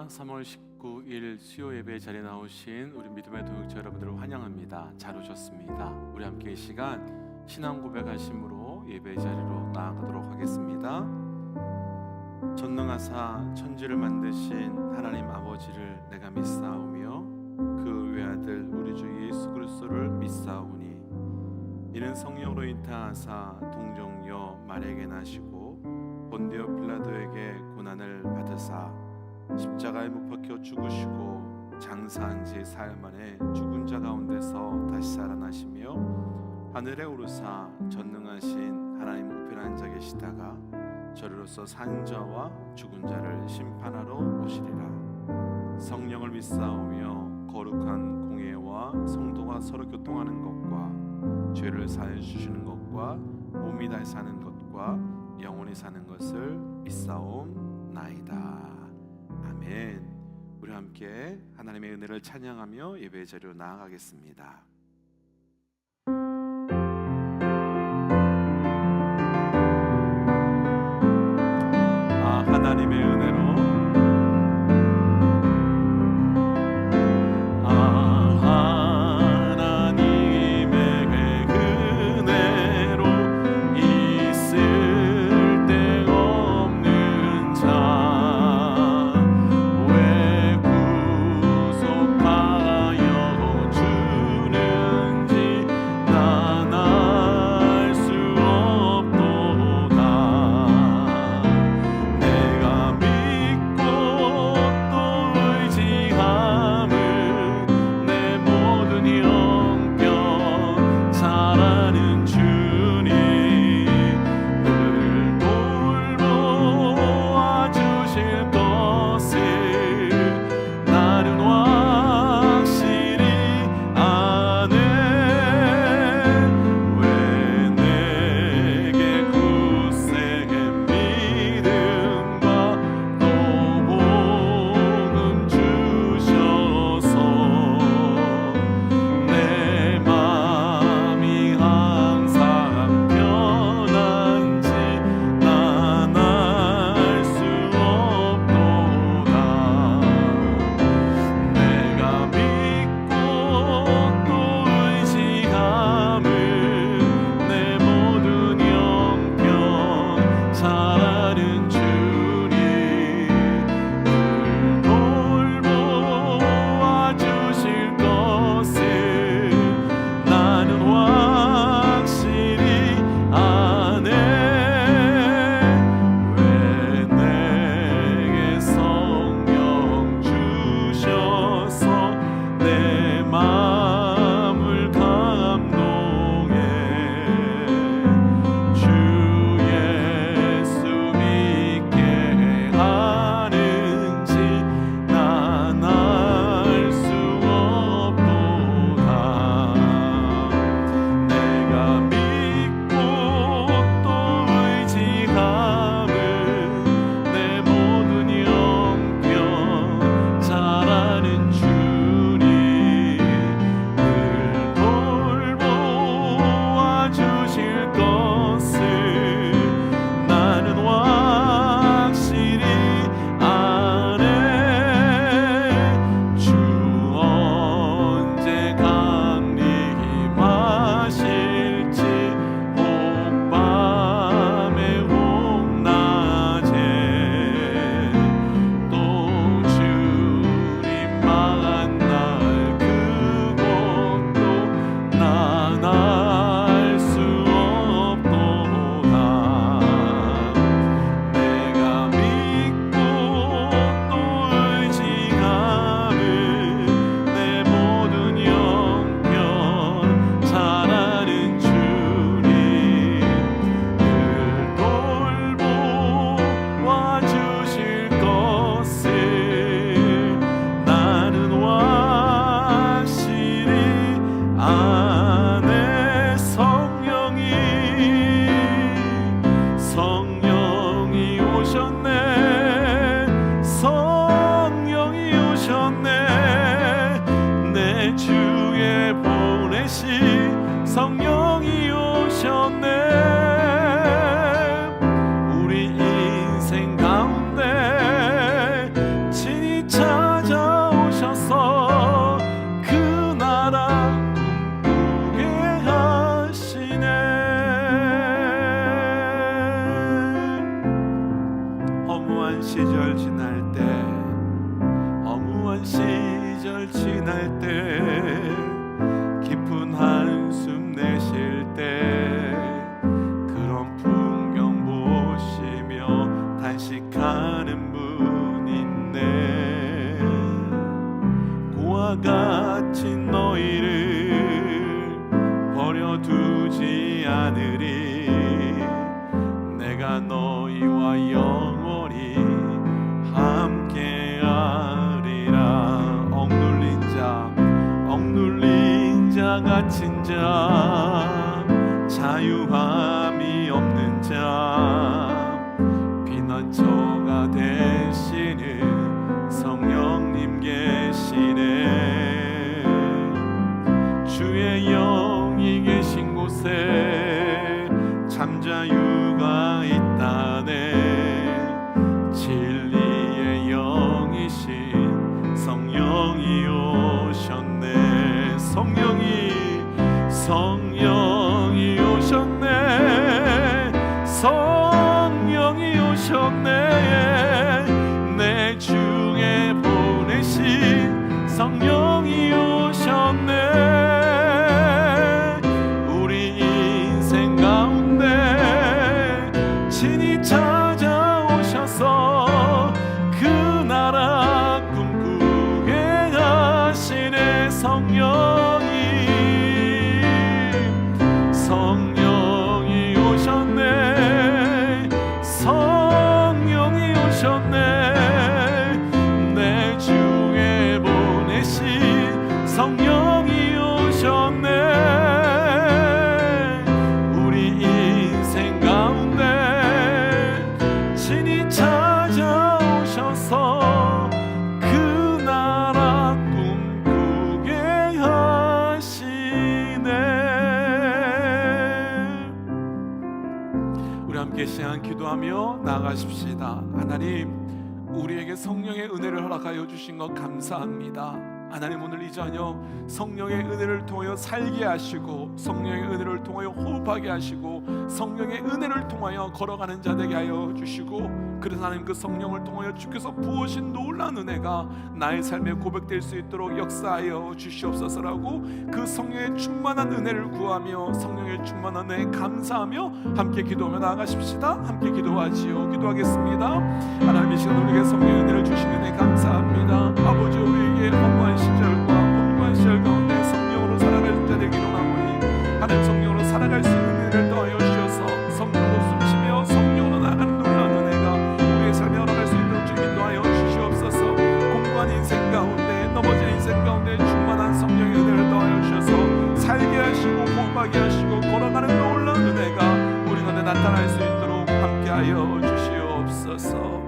3월 19일 수요 예배 자리에 나오신 우리 믿음의 동역자 여러분들을 환영합니다. 잘 오셨습니다. 우리 함께 이 시간 신앙 고백하심으로 예배 자리로 나아가도록 하겠습니다. 전능하사 천지를 만드신 하나님 아버지를 내가 믿사오며 그 외아들 우리 주 예수 그리스도를 믿사오니 이는 성령으로 인타하사 동정녀 마리아에게 나시고 본디오 빌라도에게 고난을 받으사 십자가에 못 박혀 죽으시고 장사한 지 사흘 만에 죽은 자 가운데서 다시 살아나시며 하늘에 오르사 전능하신 하나님 우편에 앉아 계시다가 저리로서 산 자와 죽은 자를 심판하러 오시리라. 성령을 믿사오며 거룩한 공예와 성도가 서로 교통하는 것과 죄를 사해 주시는 것과 몸이 다시 사는 것과 영원히 사는 것을 믿사옵나이다. 아멘. 우리 함께 하나님의 은혜를 찬양하며 예배 자리로 나아가겠습니다. 하나님의 은혜로 성령이 오셨네. 우리 인생 가운데 친히 찾아오셔서 그 나라 꿈꾸게 하시네. 허무한 시절 지날 때, 허무한 시절 지날 때, 깊은 한숨 내쉴 때, 그런 풍경 보시며 단식하는 분 있네. 고와 같은 너희를 버려두지 않으리. 내가 너희와 영원히 함께하리라. 억눌린 자 갇힌 자, 자유함이 없는 자, 피난처가 되시는 성령님 계시네. 주의 영이 계신 곳에 참 자유가 있다네. 진리의 영이신 성령이 오셨네. 성령이 오셨네. 성령이 오셨네. 내 중에 보내신 성령이 오셨네. 우리 인생 가운데 친히 찾아오셔서 그 나라 꿈꾸게 하시네. 성령이 오셨네. 성령이 오셨네. 내 주에 보내신 성령이 오셨네. 우리 인생 가운데 친히 찾아오셔서 그 나라 꿈꾸게 하시네. 우리 함께 시간 기도하며 나아가십시다. 하나님, 우리에게 성령의 은혜를 허락하여 주신 것 감사합니다. 하나님, 오늘 이 저녁 성령의 은혜를 통하여 살게 하시고, 성령의 은혜를 통하여 호흡하게 하시고, 성령의 은혜를 통하여 걸어가는 자 되게 하여 주시고, 그래서 하나님 그 성령을 통하여 주께서 부으신 놀라운 은혜가 나의 삶에 고백될 수 있도록 역사하여 주시옵소서라고, 그 성령의 충만한 은혜를 구하며 성령의 충만한 은혜에 감사하며 함께 기도하며 나아가십시다. 함께 기도하지요. 기도하겠습니다. 하나님, 이 시간 우리에게 성령의 은혜를 주신 은혜 감사합니다. 아버지, 우리에게 허무한 시절과 혼미한 시절 가운데 성령으로 살아갈 자 되기로 나오니, 하나님 성령으로 살아갈 수 있는 은혜를 더하여 주셔서 성령으로 숨쉬며 성령으로 나가는 놀라운 은혜가 우리의 삶에 허락할 수 있도록 주님 인도하여 주시옵소서. 공부한 인생 가운데, 넘어진 인생 가운데 충만한 성령의 은혜를 더하여 주셔서 살게 하시고 호흡하게 하시고 걸어가는 놀라운 은혜가 우리 가운데 나타날 수 있도록 함께하여 주시옵소서.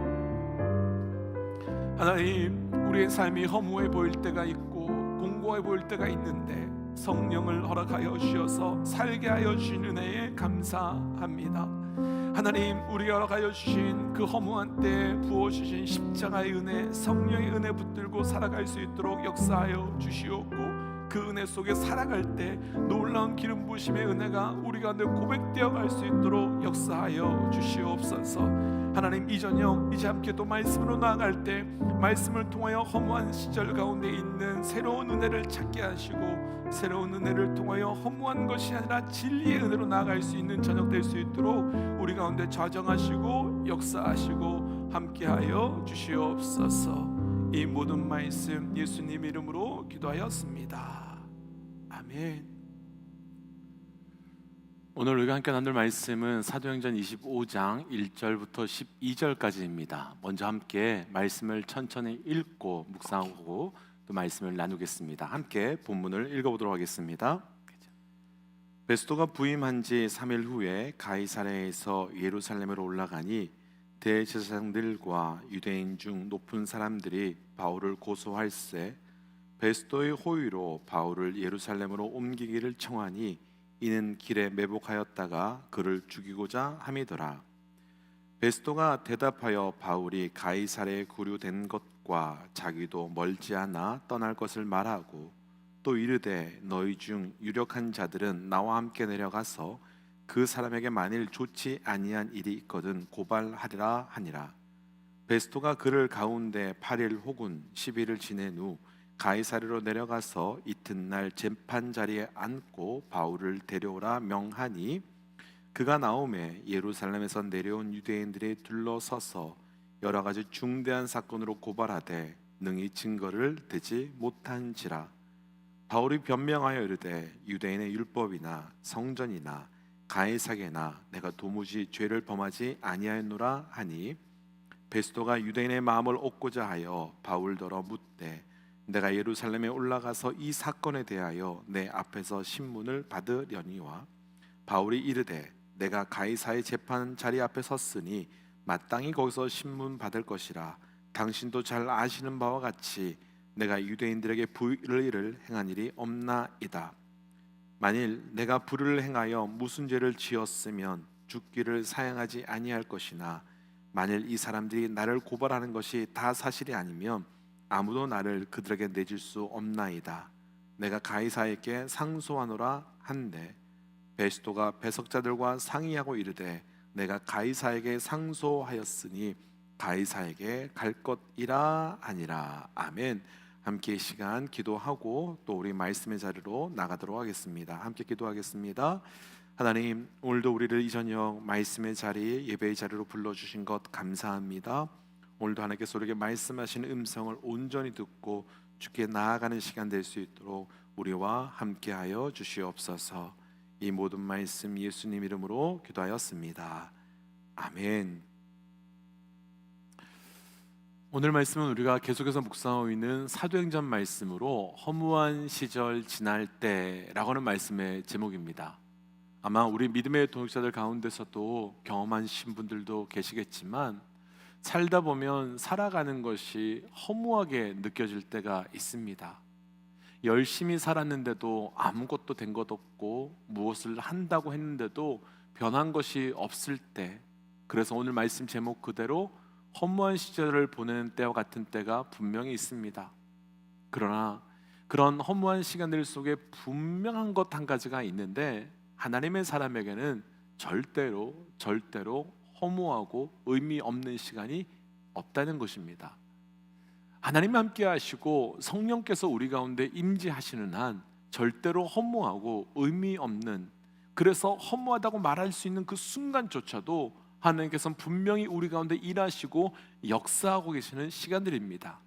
하나님, 우리의 삶이 허무해 보일 때가 있고 공고해 보일 때가 있는데 성령을 허락하여 주셔서 살게 하여 주신 은혜에 감사합니다. 하나님, 우리가 허락하여 주신 그 허무한 때에 부어주신 십자가의 은혜, 성령의 은혜 붙들고 살아갈 수 있도록 역사하여 주시옵고, 그 은혜 속에 살아갈 때 놀라운 기름 부으심의 은혜가 우리 가운데 고백되어 갈 수 있도록 역사하여 주시옵소서. 하나님, 이 저녁 이제 함께 또 말씀으로 나아갈 때 말씀을 통하여 허무한 시절 가운데 있는 새로운 은혜를 찾게 하시고, 새로운 은혜를 통하여 허무한 것이 아니라 진리의 은혜로 나아갈 수 있는 저녁 될 수 있도록 우리 가운데 좌정하시고 역사하시고 함께하여 주시옵소서. 이 모든 말씀 예수님 이름으로 기도하였습니다. 아멘. 오늘 우리가 함께 나눌 말씀은 사도행전 25장 1절부터 12절까지입니다. 먼저 함께 말씀을 천천히 읽고 묵상하고 또 말씀을 나누겠습니다. 함께 본문을 읽어보도록 하겠습니다. 베스토가 부임한 지 3일 후에 가이사랴에서 예루살렘으로 올라가니 대제사장들과 유대인 중 높은 사람들이 바울을 고소할세 베스토의 호의로 바울을 예루살렘으로 옮기기를 청하니 이는 길에 매복하였다가 그를 죽이고자 함이더라. 베스토가 대답하여 바울이 가이사랴에 구류된 것과 이웃과 자기도 멀지 않아 떠날 것을 말하고 또 이르되 너희 중 유력한 자들은 나와 함께 내려가서 그 사람에게 만일 좋지 아니한 일이 있거든 고발하리라 하니라. 베스토가 그를 가운데 8일 혹은 10일을 지낸 후 가이사랴로 내려가서 이튿날 재판 자리에 앉고 바울을 데려오라 명하니 그가 나오매 예루살렘에서 내려온 유대인들이 둘러서서 여러 가지 중대한 사건으로 고발하되 능히 증거를 대지 못한지라. 바울이 변명하여 이르되 유대인의 율법이나 성전이나 가이사랴나 내가 도무지 죄를 범하지 아니하였노라 하니 베스토가 유대인의 마음을 얻고자 하여 바울더러 묻되 내가 예루살렘에 올라가서 이 사건에 대하여 내 앞에서 신문을 받으려니와 바울이 이르되 내가 가이사의 재판 자리 앞에 섰으니 마땅히 거기서 신문 받을 것이라. 당신도 잘 아시는 바와 같이 내가 유대인들에게 불의를 행한 일이 없나이다. 만일 내가 불의를 행하여 무슨 죄를 지었으면 죽기를 사양하지 아니할 것이나 만일 이 사람들이 나를 고발하는 것이 다 사실이 아니면 아무도 나를 그들에게 내줄 수 없나이다. 내가 가이사에게 상소하노라 한데 베스토가 배석자들과 상의하고 이르되 내가 가이사에게 상소하였으니 가이사에게 갈 것이라 하니라. 아멘. 함께 이 시간 기도하고 또 우리 말씀의 자리로 나가도록 하겠습니다. 함께 기도하겠습니다. 하나님, 오늘도 우리를 이 저녁 말씀의 자리, 예배의 자리로 불러주신 것 감사합니다. 오늘도 하나님께서 우리에게 말씀하시는 음성을 온전히 듣고 주께 나아가는 시간 될 수 있도록 우리와 함께하여 주시옵소서. 이 모든 말씀 예수님 이름으로 기도하였습니다. 아멘. 오늘 말씀은 우리가 계속해서 묵상하고 있는 사도행전 말씀으로 허무한 시절 지날 때라고 하는 말씀의 제목입니다. 아마 우리 믿음의 동역자들 가운데서도 경험하신 분들도 계시겠지만 살다 보면 살아가는 것이 허무하게 느껴질 때가 있습니다. 열심히 살았는데도 아무것도 된 것 없고 무엇을 한다고 했는데도 변한 것이 없을 때, 그래서 오늘 말씀 제목 그대로 허무한 시절을 보내는 때와 같은 때가 분명히 있습니다. 그러나 그런 허무한 시간들 속에 분명한 것 한 가지가 있는데 하나님의 사람에게는 절대로 허무하고 의미 없는 시간이 없다는 것입니다. 하나님 함께 하시고 성령께서 우리 가운데 임재하시는 한 절대로 허무하고 의미 없는, 그래서 허무하다고 말할 수 있는 그 순간조차도 하나님께서는 분명히 우리 가운데 일하시고 역사하고 계시는 시간들입니다.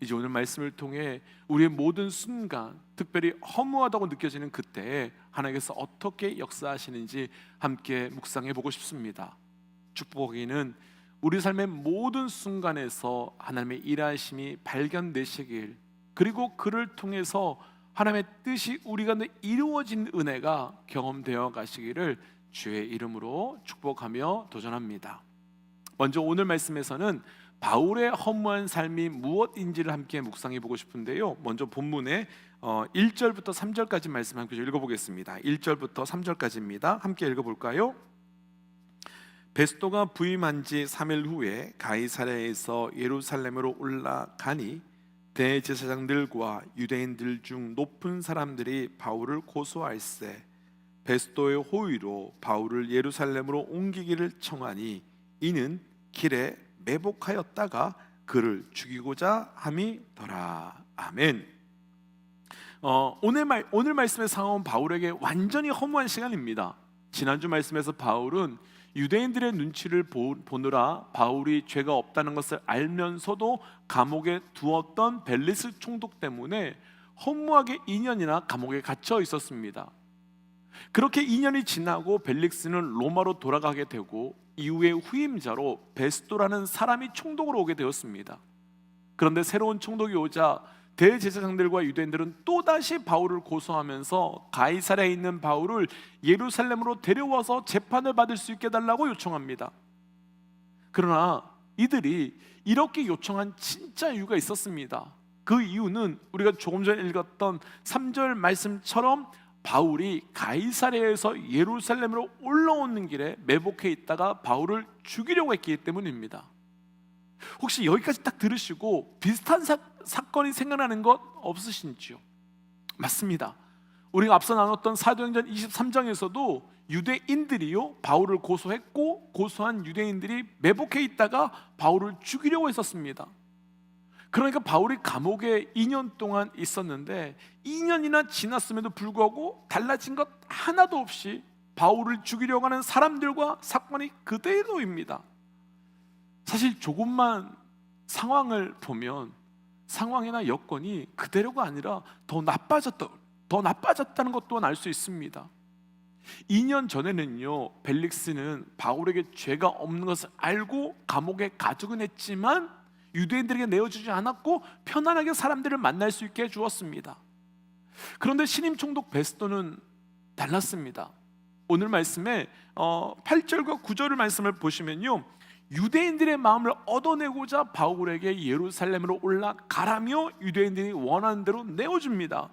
이제 오늘 말씀을 통해 우리의 모든 순간, 특별히 허무하다고 느껴지는 그때에 하나님께서 어떻게 역사하시는지 함께 묵상해 보고 싶습니다. 축복하기는 우리 삶의 모든 순간에서 하나님의 일하심이 발견되시길, 그리고 그를 통해서 하나님의 뜻이 우리 가운데 이루어진 은혜가 경험되어 가시기를 주의 이름으로 축복하며 도전합니다. 먼저 오늘 말씀에서는 바울의 허무한 삶이 무엇인지를 함께 묵상해 보고 싶은데요, 먼저 본문의 1절부터 3절까지 말씀 함께 읽어보겠습니다. 1절부터 3절까지입니다. 함께 읽어볼까요? 베스토가 부임한 지 3일 후에 가이사랴에서 예루살렘으로 올라가니 대제사장들과 유대인들 중 높은 사람들이 바울을 고소할세 베스토의 호의로 바울을 예루살렘으로 옮기기를 청하니 이는 길에 매복하였다가 그를 죽이고자 함이더라. 아멘. 오늘 말씀의 상황은 바울에게 완전히 허무한 시간입니다. 지난주 말씀에서 바울은 유대인들의 눈치를 보느라 바울이 죄가 없다는 것을 알면서도 감옥에 두었던 벨리스 총독 때문에 허무하게 2년이나 감옥에 갇혀 있었습니다. 그렇게 2년이 지나고 벨릭스는 로마로 돌아가게 되고 이후에 후임자로 베스토라는 사람이 총독으로 오게 되었습니다. 그런데 새로운 총독이 오자 대제사장들과 유대인들은 또다시 바울을 고소하면서 가이사랴에 있는 바울을 예루살렘으로 데려와서 재판을 받을 수 있게 해달라고 요청합니다. 그러나 이들이 이렇게 요청한 진짜 이유가 있었습니다. 그 이유는 우리가 조금 전에 읽었던 3절 말씀처럼 바울이 가이사랴에서 예루살렘으로 올라오는 길에 매복해 있다가 바울을 죽이려고 했기 때문입니다. 혹시 여기까지 딱 들으시고 비슷한 사건이 생각나는 것 없으신지요? 맞습니다. 우리가 앞서 나눴던 사도행전 23장에서도 유대인들이요 바울을 고소했고, 고소한 유대인들이 매복해 있다가 바울을 죽이려고 했었습니다. 그러니까 바울이 감옥에 2년 동안 있었는데 2년이나 지났음에도 불구하고 달라진 것 하나도 없이 바울을 죽이려고 하는 사람들과 사건이 그대로입니다. 사실 조금만 상황을 보면 상황이나 여건이 그대로가 아니라 더 나빠졌다는 것 또한 알 수 있습니다. 2년 전에는요 벨릭스는 바울에게 죄가 없는 것을 알고 감옥에 가두긴 했지만 유대인들에게 내어주지 않았고 편안하게 사람들을 만날 수 있게 해주었습니다. 그런데 신임 총독 베스도는 달랐습니다. 오늘 말씀에 8절과 9절의 말씀을 보시면요, 유대인들의 마음을 얻어내고자 바울에게 예루살렘으로 올라가라며 유대인들이 원하는 대로 내어줍니다.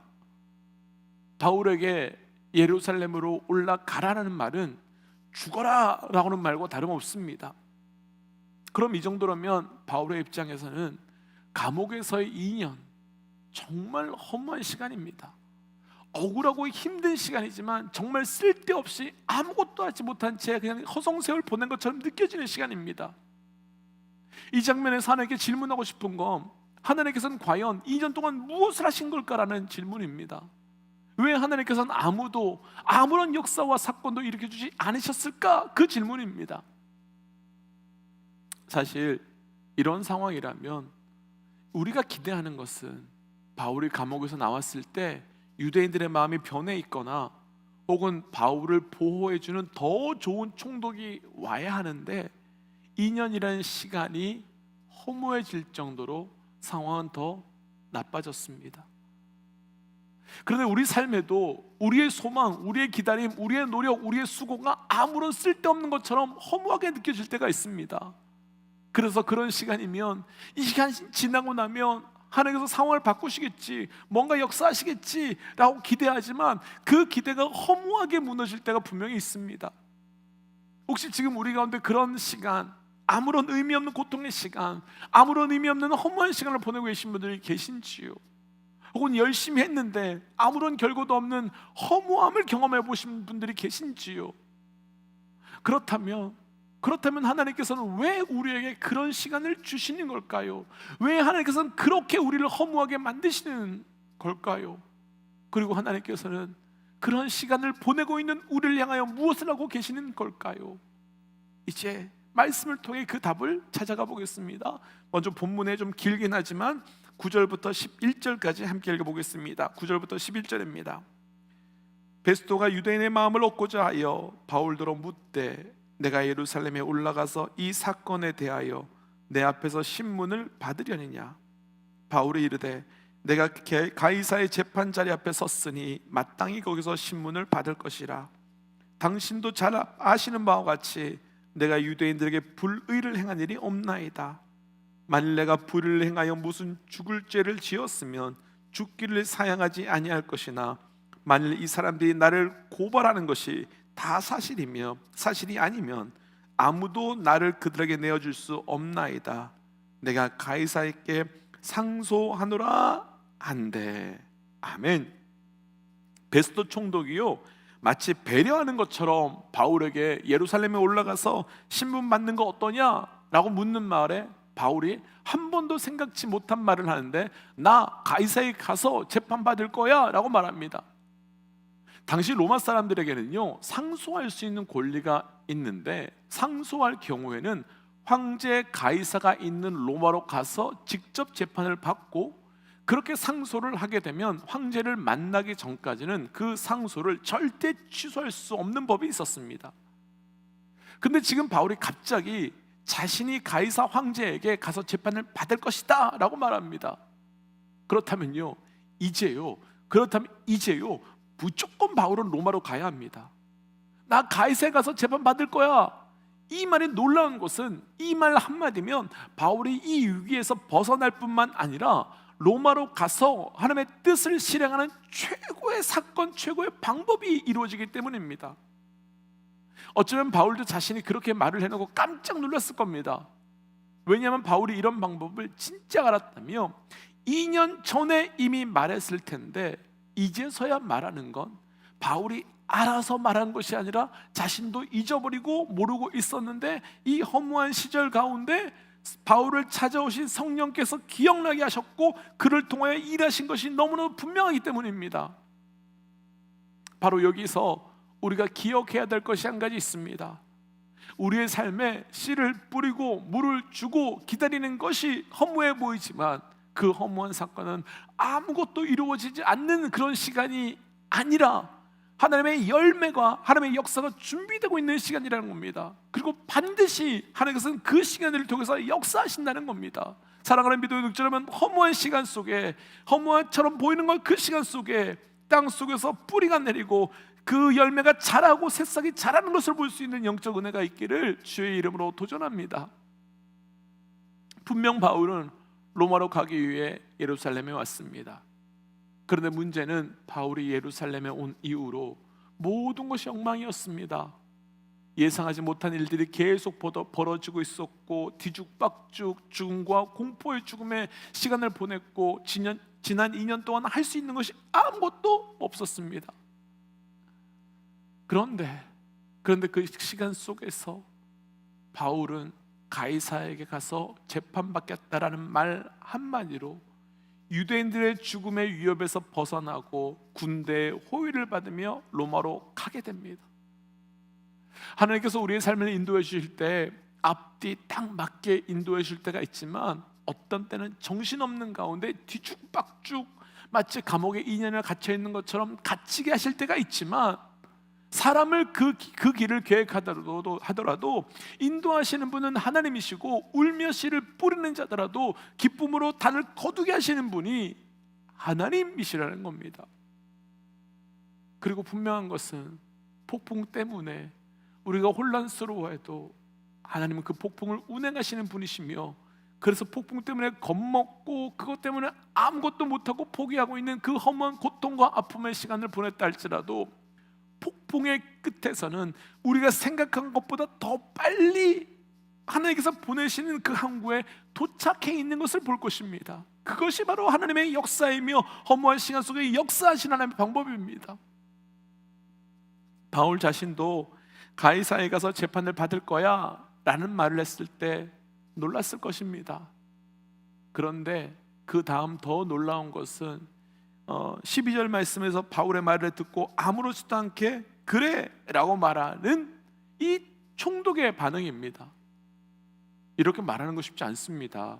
바울에게 예루살렘으로 올라가라는 말은 죽어라 라고는 말고 다름없습니다. 그럼 이 정도라면 바울의 입장에서는 감옥에서의 2년, 정말 허무한 시간입니다. 억울하고 힘든 시간이지만 정말 쓸데없이 아무것도 하지 못한 채 그냥 허송세월 보낸 것처럼 느껴지는 시간입니다. 이 장면에서 하나님께 질문하고 싶은 건, 하나님께서는 과연 2년 동안 무엇을 하신 걸까라는 질문입니다. 왜 하나님께서는 아무런 역사와 사건도 일으켜주지 않으셨을까? 그 질문입니다. 사실 이런 상황이라면 우리가 기대하는 것은 바울이 감옥에서 나왔을 때 유대인들의 마음이 변해 있거나 혹은 바울을 보호해주는 더 좋은 총독이 와야 하는데 2년이라는 시간이 허무해질 정도로 상황은 더 나빠졌습니다. 그런데 우리 삶에도 우리의 소망, 우리의 기다림, 우리의 노력, 우리의 수고가 아무런 쓸데없는 것처럼 허무하게 느껴질 때가 있습니다. 그래서 그런 시간이면, 이 시간이 지나고 나면 하나님께서 상황을 바꾸시겠지, 뭔가 역사하시겠지 라고 기대하지만 그 기대가 허무하게 무너질 때가 분명히 있습니다. 혹시 지금 우리 가운데 그런 시간, 아무런 의미 없는 고통의 시간, 아무런 의미 없는 허무한 시간을 보내고 계신 분들이 계신지요? 혹은 열심히 했는데 아무런 결과도 없는 허무함을 경험해 보신 분들이 계신지요? 그렇다면 하나님께서는 왜 우리에게 그런 시간을 주시는 걸까요? 왜 하나님께서는 그렇게 우리를 허무하게 만드시는 걸까요? 그리고 하나님께서는 그런 시간을 보내고 있는 우리를 향하여 무엇을 하고 계시는 걸까요? 이제 말씀을 통해 그 답을 찾아가 보겠습니다. 먼저 본문에 좀 길긴 하지만 9절부터 11절까지 함께 읽어보겠습니다. 9절부터 11절입니다. 베스도가 유대인의 마음을 얻고자 하여 바울더러 묻되 내가 예루살렘에 올라가서 이 사건에 대하여 내 앞에서 신문을 받으려느냐? 바울이 이르되 내가 가이사의 재판 자리 앞에 섰으니 마땅히 거기서 신문을 받을 것이라. 당신도 잘 아시는 바와 같이 내가 유대인들에게 불의를 행한 일이 없나이다. 만일 내가 불의를 행하여 무슨 죽을 죄를 지었으면 죽기를 사양하지 아니할 것이나 만일 이 사람들이 나를 고발하는 것이 다 사실이 아니면 아무도 나를 그들에게 내어줄 수 없나이다. 내가 가이사에게 상소하노라 한대. 아멘. 베스도 총독이요 마치 배려하는 것처럼 바울에게 예루살렘에 올라가서 신문 받는 거 어떠냐라고 묻는 말에 바울이 한 번도 생각지 못한 말을 하는데 나 가이사에 가서 재판받을 거야 라고 말합니다. 당시 로마 사람들에게는요 상소할 수 있는 권리가 있는데 상소할 경우에는 황제 가이사가 있는 로마로 가서 직접 재판을 받고 그렇게 상소를 하게 되면 황제를 만나기 전까지는 그 상소를 절대 취소할 수 없는 법이 있었습니다. 근데 지금 바울이 갑자기 자신이 가이사 황제에게 가서 재판을 받을 것이다 라고 말합니다. 그렇다면 이제요 무조건 바울은 로마로 가야 합니다. 나 가이사에 가서 재판 받을 거야. 이 말이 놀라운 것은 이 말 한마디면 바울이 이 위기에서 벗어날 뿐만 아니라 로마로 가서 하나님의 뜻을 실행하는 최고의 사건, 최고의 방법이 이루어지기 때문입니다. 어쩌면 바울도 자신이 그렇게 말을 해놓고 깜짝 놀랐을 겁니다. 왜냐하면 바울이 이런 방법을 진짜 알았다며 2년 전에 이미 말했을 텐데 이제서야 말하는 건 바울이 알아서 말한 것이 아니라 자신도 잊어버리고 모르고 있었는데 이 허무한 시절 가운데 바울을 찾아오신 성령께서 기억나게 하셨고 그를 통하여 일하신 것이 너무나 분명하기 때문입니다. 바로 여기서 우리가 기억해야 될 것이 한 가지 있습니다. 우리의 삶에 씨를 뿌리고 물을 주고 기다리는 것이 허무해 보이지만 그 허무한 사건은 아무것도 이루어지지 않는 그런 시간이 아니라 하나님의 열매가, 하나님의 역사가 준비되고 있는 시간이라는 겁니다. 그리고 반드시 하나님께서는 그 시간을 통해서 역사하신다는 겁니다. 사랑하는 믿음의 독자 여러분, 허무한 시간 속에, 허무한처럼 보이는 것 그 시간 속에 땅 속에서 뿌리가 내리고 그 열매가 자라고 새싹이 자라는 것을 볼 수 있는 영적 은혜가 있기를 주의 이름으로 도전합니다. 분명 바울은 로마로 가기 위해 예루살렘에 왔습니다. 그런데 문제는 바울이 예루살렘에 온 이후로 모든 것이 엉망이었습니다. 예상하지 못한 일들이 계속 벌어지고 있었고 뒤죽박죽 죽음과 공포의 죽음의 시간을 보냈고 지난 2년 동안 할 수 있는 것이 아무것도 없었습니다. 그런데 그 시간 속에서 바울은 가이사에게 가서 재판받겠다라는 말 한마디로 유대인들의 죽음의 위협에서 벗어나고 군대의 호위를 받으며 로마로 가게 됩니다. 하나님께서 우리의 삶을 인도해 주실 때 앞뒤 딱 맞게 인도해 주실 때가 있지만 어떤 때는 정신없는 가운데 뒤죽박죽 마치 감옥에 2년을 갇혀 있는 것처럼 갇히게 하실 때가 있지만 사람을 그 길을 계획하더라도 인도하시는 분은 하나님이시고 울며 씨를 뿌리는 자더라도 기쁨으로 단을 거두게 하시는 분이 하나님이시라는 겁니다. 그리고 분명한 것은 폭풍 때문에 우리가 혼란스러워해도 하나님은 그 폭풍을 운행하시는 분이시며 그래서 폭풍 때문에 겁먹고 그것 때문에 아무것도 못하고 포기하고 있는 그 허무한 고통과 아픔의 시간을 보냈다 할지라도 폭풍의 끝에서는 우리가 생각한 것보다 더 빨리 하나님께서 보내시는 그 항구에 도착해 있는 것을 볼 것입니다. 그것이 바로 하나님의 역사이며 허무한 시간 속에 역사하신 하나님의 방법입니다. 바울 자신도 가이사에 가서 재판을 받을 거야 라는 말을 했을 때 놀랐을 것입니다. 그런데 그 다음 더 놀라운 것은 12절 말씀에서 바울의 말을 듣고 아무렇지도 않게 그래 라고 말하는 이 총독의 반응입니다. 이렇게 말하는 거 쉽지 않습니다.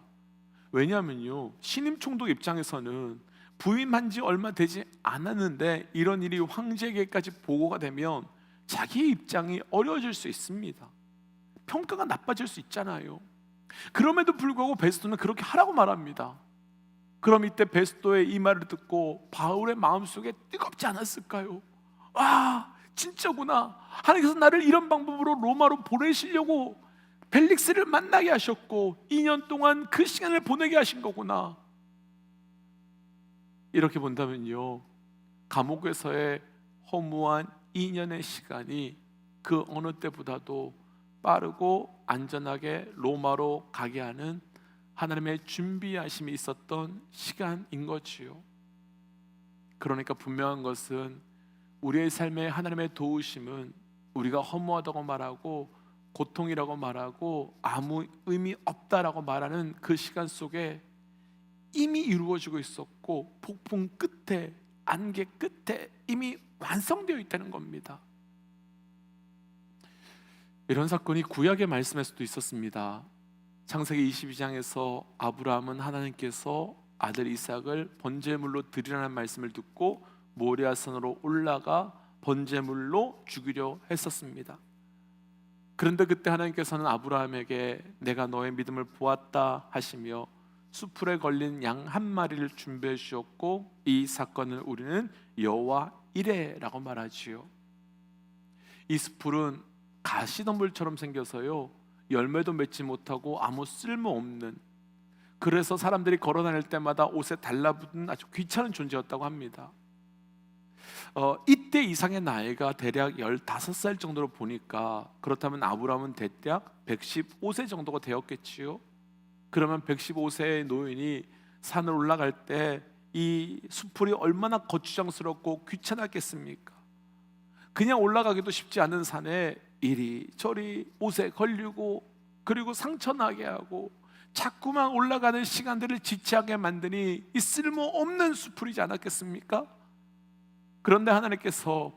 왜냐하면요, 신임 총독 입장에서는 부임한 지 얼마 되지 않았는데 이런 일이 황제에게까지 보고가 되면 자기의 입장이 어려워질 수 있습니다. 평가가 나빠질 수 있잖아요. 그럼에도 불구하고 베스토는 그렇게 하라고 말합니다. 그럼 이때 베스토의 이 말을 듣고 바울의 마음속에 뜨겁지 않았을까요? 아, 진짜구나. 하나님께서 나를 이런 방법으로 로마로 보내시려고 벨릭스를 만나게 하셨고 2년 동안 그 시간을 보내게 하신 거구나. 이렇게 본다면요, 감옥에서의 허무한 2년의 시간이 그 어느 때보다도 빠르고 안전하게 로마로 가게 하는 하나님의 준비하심이 있었던 시간인 거지요. 그러니까 분명한 것은 우리의 삶에 하나님의 도우심은 우리가 허무하다고 말하고 고통이라고 말하고 아무 의미 없다라고 말하는 그 시간 속에 이미 이루어지고 있었고 폭풍 끝에, 안개 끝에 이미 완성되어 있다는 겁니다. 이런 사건이 구약의 말씀에서도 있었습니다. 창세기 22장에서 아브라함은 하나님께서 아들 이삭을 번제물로 드리라는 말씀을 듣고 모리아산으로 올라가 번제물로 죽이려 했었습니다. 그런데 그때 하나님께서는 아브라함에게 내가 너의 믿음을 보았다 하시며 수풀에 걸린 양 한 마리를 준비해 주셨고 이 사건을 우리는 여호와 이레라고 말하지요. 이 수풀은 가시덤불처럼 생겨서요, 열매도 맺지 못하고 아무 쓸모없는, 그래서 사람들이 걸어 다닐 때마다 옷에 달라붙는 아주 귀찮은 존재였다고 합니다. 이때 이상의 나이가 대략 15살 정도로 보니까 그렇다면 아브라함은 대략 115세 정도가 되었겠지요. 그러면 115세의 노인이 산을 올라갈 때 이 수풀이 얼마나 거추장스럽고 귀찮았겠습니까? 그냥 올라가기도 쉽지 않은 산에 이리저리 옷에 걸리고 그리고 상처나게 하고 자꾸만 올라가는 시간들을 지체하게 만드니 이 쓸모없는 수풀이지 않았겠습니까? 그런데 하나님께서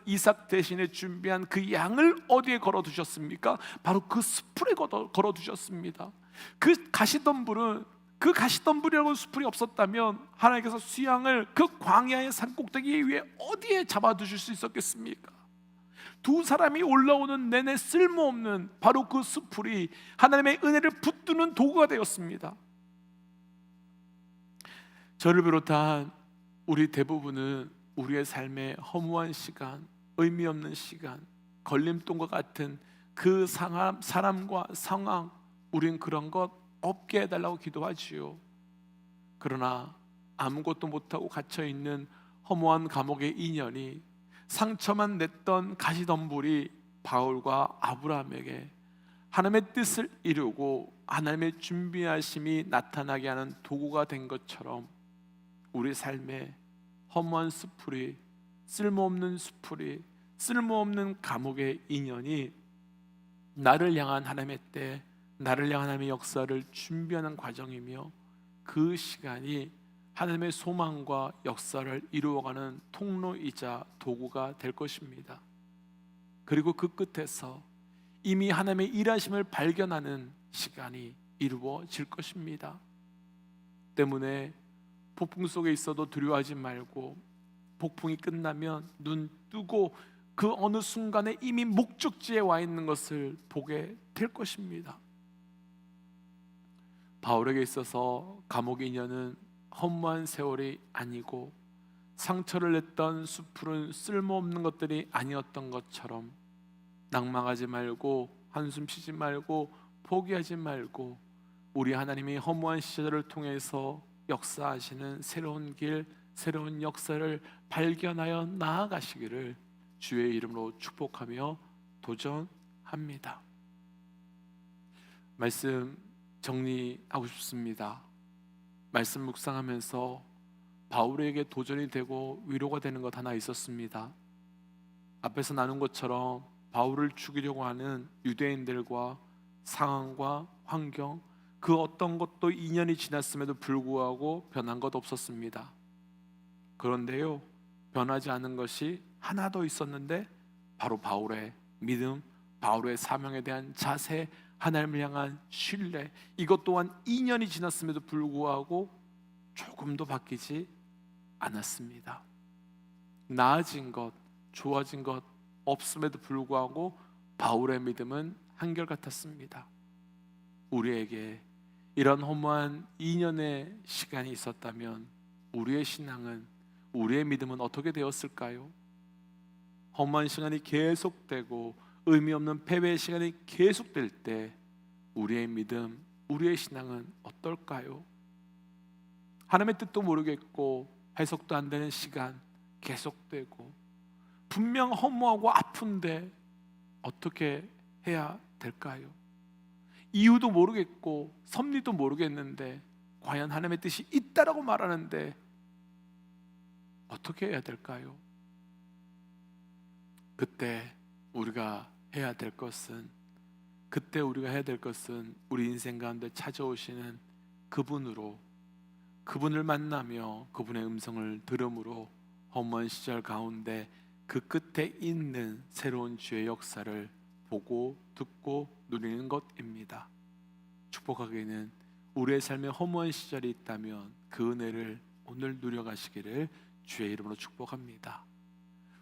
이삭 대신에 준비한 그 양을 어디에 걸어두셨습니까? 바로 그 수풀에 걸어두셨습니다. 그 가시덤불이라고 수풀이 없었다면 하나님께서 수양을 그 광야의 산꼭대기 위에 어디에 잡아두실 수 있었겠습니까? 두 사람이 올라오는 내내 쓸모없는 바로 그 수풀이 하나님의 은혜를 붙드는 도구가 되었습니다. 저를 비롯한 우리 대부분은 우리의 삶의 허무한 시간, 의미 없는 시간, 걸림돌과 같은 그 사람과 상황, 우린 그런 것 없게 해달라고 기도하지요. 그러나 아무것도 못하고 갇혀있는 허무한 감옥의 인연이, 상처만 냈던 가시덤불이 바울과 아브라함에게 하나님의 뜻을 이루고 하나님의 준비하심이 나타나게 하는 도구가 된 것처럼 우리 삶에 허무한 수풀이, 쓸모없는 수풀이, 쓸모없는 감옥의 인연이 나를 향한 하나님의 때, 나를 향한 하나님의 역사를 준비하는 과정이며 그 시간이 하나님의 소망과 역사를 이루어가는 통로이자 도구가 될 것입니다. 그리고 그 끝에서 이미 하나님의 일하심을 발견하는 시간이 이루어질 것입니다. 때문에 폭풍 속에 있어도 두려워하지 말고 폭풍이 끝나면 눈 뜨고 그 어느 순간에 이미 목적지에 와 있는 것을 보게 될 것입니다. 바울에게 있어서 감옥의 인연은 허무한 세월이 아니고 상처를 냈던 수풀은 쓸모없는 것들이 아니었던 것처럼 낭망하지 말고 한숨 쉬지 말고 포기하지 말고 우리 하나님이 허무한 시절을 통해서 역사하시는 새로운 길, 새로운 역사를 발견하여 나아가시기를 주의 이름으로 축복하며 도전합니다. 말씀 정리하고 싶습니다. 말씀 묵상하면서 바울에게 도전이 되고 위로가 되는 것 하나 있었습니다. 앞에서 나눈 것처럼 바울을 죽이려고 하는 유대인들과 상황과 환경, 그 어떤 것도 2년이 지났음에도 불구하고 변한 것 없었습니다. 그런데요, 변하지 않은 것이 하나 더 있었는데 바로 바울의 믿음, 바울의 사명에 대한 자세, 하나님을 향한 신뢰, 이것 또한 2년이 지났음에도 불구하고 조금도 바뀌지 않았습니다. 나아진 것, 좋아진 것 없음에도 불구하고 바울의 믿음은 한결같았습니다. 우리에게 이런 허무한 2년의 시간이 있었다면 우리의 신앙은, 우리의 믿음은 어떻게 되었을까요? 허무한 시간이 계속되고 의미 없는 패배의 시간이 계속될 때 우리의 믿음, 우리의 신앙은 어떨까요? 하나님의 뜻도 모르겠고 해석도 안 되는 시간 계속되고 분명 허무하고 아픈데 어떻게 해야 될까요? 이유도 모르겠고 섭리도 모르겠는데 과연 하나님의 뜻이 있다라고 말하는데 어떻게 해야 될까요? 그때 우리가 해야 될 것은 우리 인생 가운데 찾아오시는 그분을 만나며 그분의 음성을 들음으로 허무한 시절 가운데 그 끝에 있는 새로운 주의 역사를 보고 듣고 누리는 것입니다. 축복하기는 우리의 삶에 허무한 시절이 있다면 그 은혜를 오늘 누려가시기를 주의 이름으로 축복합니다.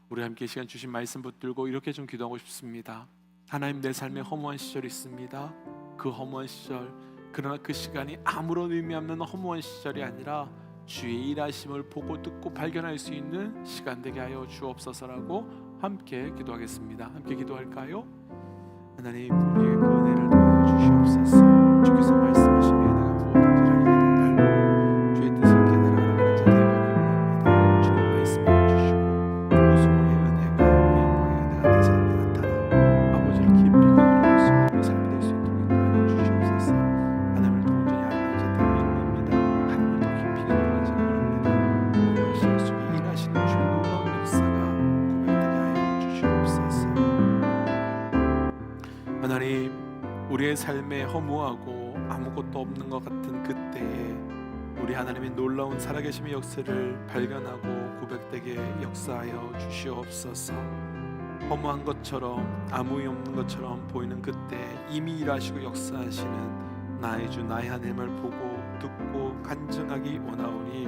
우리 함께 시간 주신 말씀 붙들고 이렇게 좀 기도하고 싶습니다. 하나님, 내 삶에 허무한 시절이 있습니다. 그 허무한 시절, 그러나 그 시간이 아무런 의미 없는 허무한 시절이 아니라 주의 일하심을 보고 듣고 발견할 수 있는 시간 되게 하여 주옵소서라고 함께 기도하겠습니다. 함께 기도할까요? 하나님, 우리에게 그 은혜를 더하여 주시옵소서. 주께서 말씀하신 게 내가 무엇인지 알게 되달고 주의 뜻을 깨달아가는 자 되기를 원합니다. 주님 말씀해 주시고 무수의 은혜가, 영광의 은혜가 내 삶에 나타나 아버지를 깊이 기울일 수 있는 삶이 될 수 있도록 인도하여 주시옵소서. 하나님 우리의 삶에 허무하고 아무것도 없는 것 같은 그때에 우리 하나님의 놀라운 살아계심의 역사를 발견하고 고백되게 역사하여 주시옵소서. 허무한 것처럼 아무 의 없는 것처럼 보이는 그때 이미 일하시고 역사하시는 나의 주 나의 하나님을 보고 듣고 간증하기 원하오니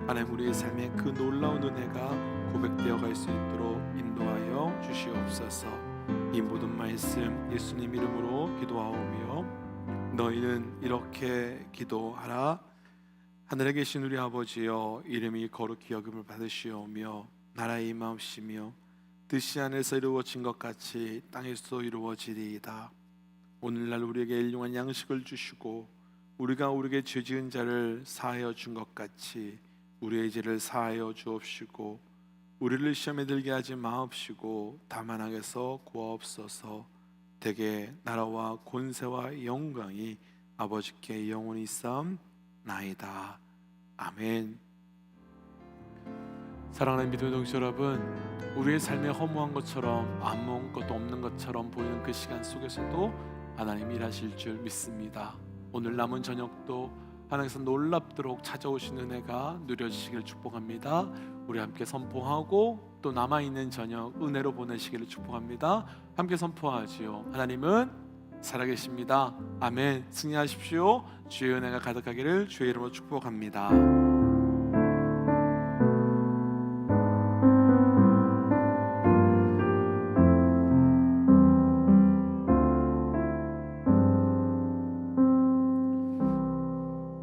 하나님 우리의 삶에 그 놀라운 은혜가 고백되어 갈 수 있도록 인도하여 주시옵소서. 이 모든 말씀 예수님 이름으로 기도하오며 너희는 이렇게 기도하라. 하늘에 계신 우리 아버지여, 이름이 거룩히 여김을 받으시오며 나라의 임하옵시며 뜻이 하늘에서 이루어진 것 같이 땅에서도 이루어지리이다. 오늘날 우리에게 일용할 양식을 주시고 우리가 우리에게 죄 지은 자를 사하여 준 것 같이 우리의 죄를 사하여 주옵시고 우리를 시험에 들게 하지 마옵시고 다만 악에서 구하옵소서. 대개 나라와 권세와 영광이 아버지께 영원히 있사옵나이다. 아멘. 사랑하는 믿음의 동지 여러분, 우리의 삶에 허무한 것처럼 아무것도 없는 것처럼 보이는 그 시간 속에서도 하나님 일하실 줄 믿습니다. 오늘 남은 저녁도 하나님께서 놀랍도록 찾아오신 은혜가 누려지시길 축복합니다. 우리 함께 선포하고 또 남아있는 저녁 은혜로 보내시기를 축복합니다. 함께 선포하지요. 하나님은 살아계십니다. 아멘. 승리하십시오. 주의 은혜가 가득하기를 주의 이름으로 축복합니다.